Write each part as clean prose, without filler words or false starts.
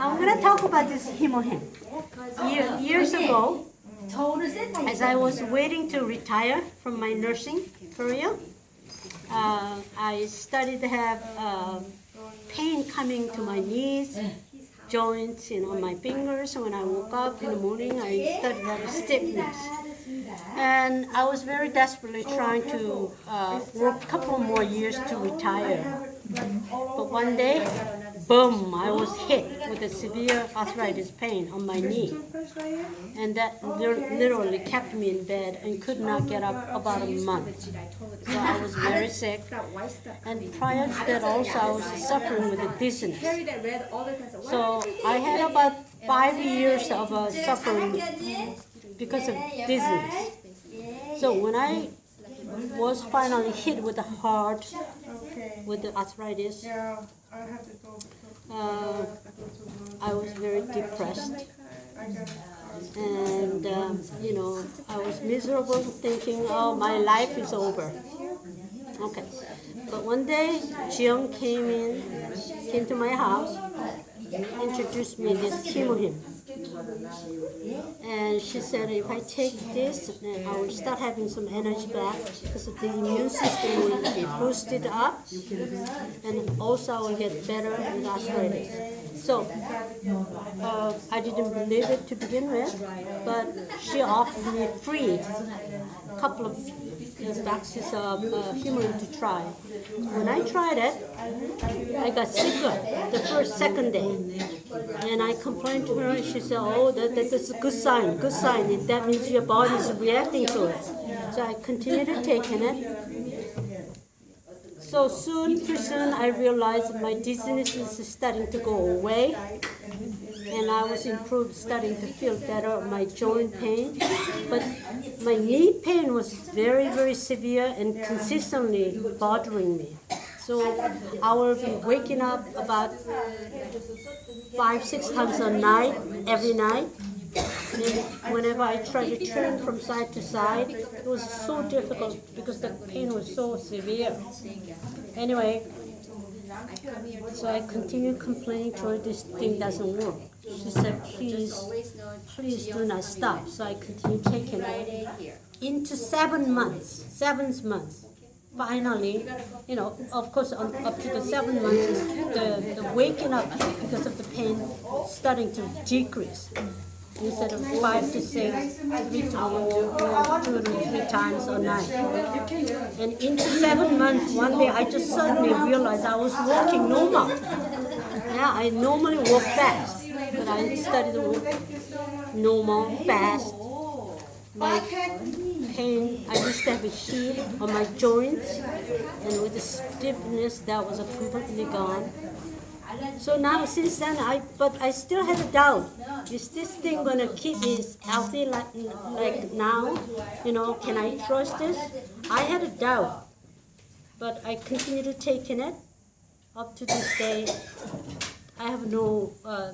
I'm going to talk about this HemoHim. Years ago, as I was waiting to retire from my nursing career, I started to have pain coming to my knees, joints, my fingers. When I woke up in the morning, I started having stiffness. And I was very desperately trying to work a couple more years to retire. But one day, boom, I was hit with a severe arthritis pain on my knee. And that literally kept me in bed and could not get up about a month. So I was very sick. And prior to that also, I was suffering with a dizziness. So I had about 5 years of suffering because of dizziness. So when I was finally hit with the heart, with the arthritis, I was very depressed. And, I was miserable thinking, oh, my life is over. Okay. But one day, Jiyoung came to my house, introduced me this HemoHim. And she said, if I take this, then I will start having some energy back because the immune system will be boosted up, and also I will get better with arthritis. So I didn't believe it to begin with, but she offered me free a couple of boxes of HemoHim to try. When I tried it, I got sicker the second day. And I complained to her, and she said, oh, that's a good sign, good sign. That means your body is reacting to it. So I continued taking it. So pretty soon, I realized my dizziness is starting to go away. And I was improved, starting to feel better, my joint pain. But my knee pain was very, very severe and consistently bothering me. So I will be waking up about 5-6 times a night, every night. And whenever I try to turn from side to side, it was so difficult because the pain was so severe. Anyway, so I continued complaining to her, this thing doesn't work. She said, please do not stop. So I continued taking it. Into 7 months, seventh month, finally, of course, up to the 7 months, the waking up because of the pain starting to decrease. Instead of 5 to 6, 3 to 3 times a night. And into 7 months, one day I just suddenly realized I was walking normal. Yeah, I normally walk fast, but I started to walk normal, fast. My pain, I used to have a heat on my joints, and with the stiffness, that was completely gone. So now, since then, but I still have a doubt. Is this thing going to keep me healthy like now? Can I trust this? I had a doubt, but I continued taking it. Up to this day, I have no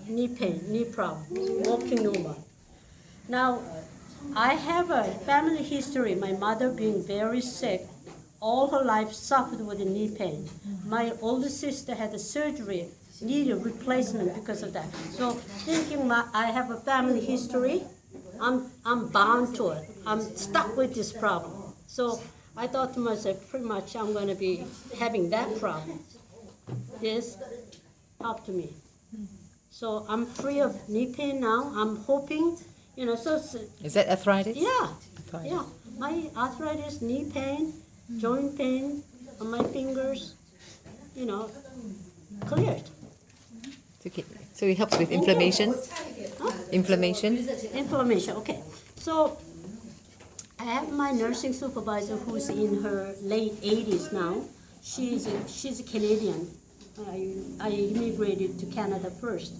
knee pain, knee problem, walking normal. Now, I have a family history. My mother being very sick, all her life suffered with a knee pain. My older sister had a surgery, needed a replacement because of that. So thinking I have a family history, I'm bound to it. I'm stuck with this problem. So I thought to myself, pretty much I'm going to be having that problem. This helped me. So I'm free of knee pain now. I'm hoping, Is that arthritis? Yeah. Arthritis. Yeah. My arthritis, knee pain, joint pain on my fingers, cleared. Okay. So it helps with inflammation? Huh? Inflammation? Inflammation, okay. So I have my nursing supervisor who's in her late 80s now. She's a Canadian. I immigrated to Canada first.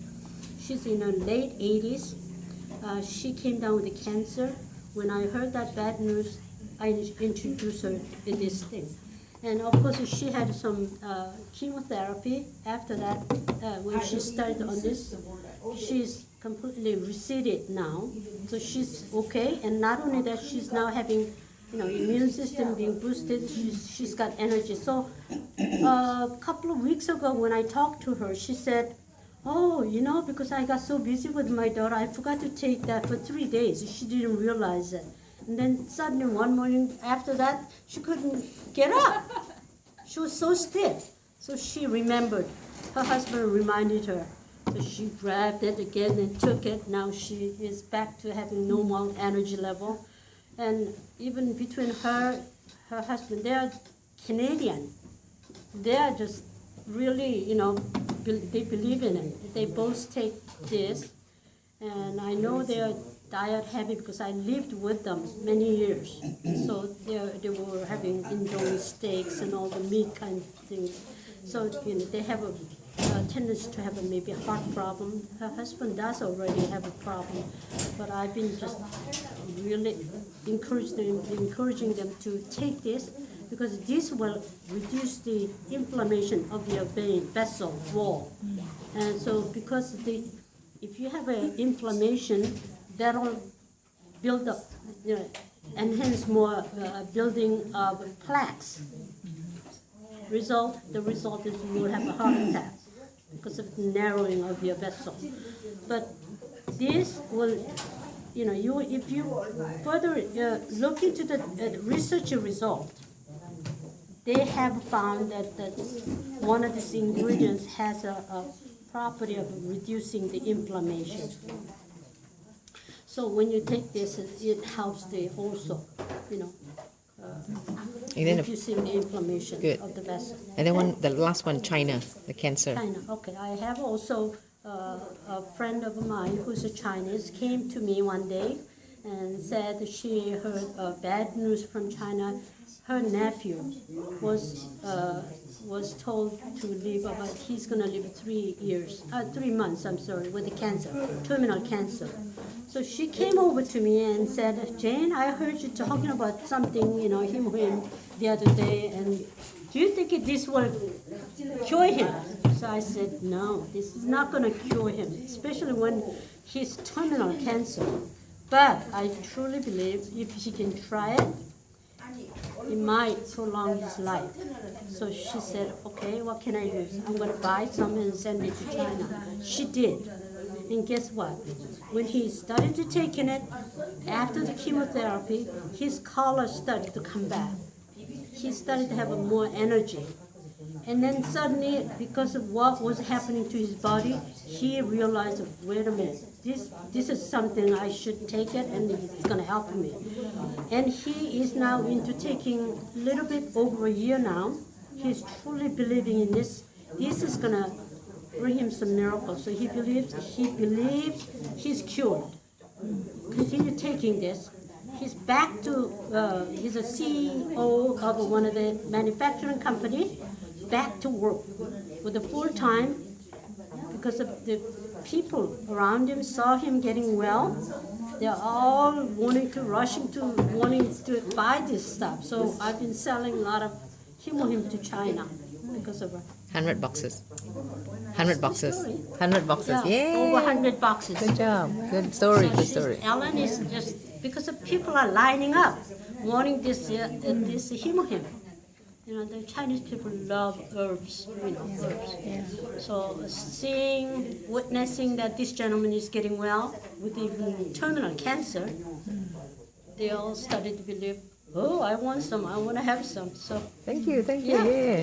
She's in her late 80s. She came down with cancer. When I heard that bad news, I introduced her to this thing. And of course, she had some chemotherapy. After that, when she started on this, she's completely receded now. So she's okay. And not only that, she's now having, immune system being boosted. She's got energy. So a couple of weeks ago, when I talked to her, she said, oh, because I got so busy with my daughter, I forgot to take that for 3 days. She didn't realize it. And then suddenly one morning after that, she couldn't get up. She was so stiff. So she remembered. Her husband reminded her. So she grabbed it again and took it. Now she is back to having normal energy level. And even between her husband, they are Canadian. They are just really, they believe in it. They both take this. And I know they are diet heavy because I lived with them many years. So they were having Indomie steaks and all the meat kind of things. So they have a tendency to have maybe a heart problem. Her husband does already have a problem, but I've been just really encouraging them to take this because this will reduce the inflammation of your vein vessel wall. And so because if you have an inflammation, that'll build up, enhance more building of plaques. The result is you will have a heart attack because of the narrowing of your vessel. But this will, if you further look into the research result, they have found that one of these ingredients has a property of reducing the inflammation. So when you take this, it helps also, reducing the inflammation of the vessel. And then the last one, China, the cancer. China, okay. I have also a friend of mine who's a Chinese came to me one day and said she heard bad news from China. Her nephew was told to live about, he's going to live 3 months, with the cancer, terminal cancer. So she came over to me and said, Jane, I heard you talking about something, HemoHim the other day, and do you think this will cure him? So I said, no, this is not going to cure him, especially when he's terminal cancer. But I truly believe if he can try it, it might prolong his life. So she said, okay, what can I use? I'm going to buy some and send it to China. She did. And guess what? When he started to take it, after the chemotherapy, his color started to come back. He started to have more energy. And then suddenly, because of what was happening to his body, he realized, wait a minute, this is something I should take it and it's going to help me. And he is now into taking a little bit over a year now. He's truly believing in this. This is going to bring him some miracles. So he believes he's cured. Continue taking this. He's back to, he's a CEO of one of the manufacturing company, back to work with a full-time because of the people around him saw him getting well. They're all wanting to buy this stuff. So I've been selling a lot of HemoHim to China because of 100 boxes. 100 boxes. 100 boxes. Yeah, Yay! over 100 boxes. Good job. Good story. Good story. Ellen is just because of people are lining up wanting this HemoHim. The Chinese people love herbs, herbs. Yeah. So witnessing that this gentleman is getting well with even terminal cancer, they all started to believe, oh, I want some, I want to have some. So Thank you. Yeah. Yeah.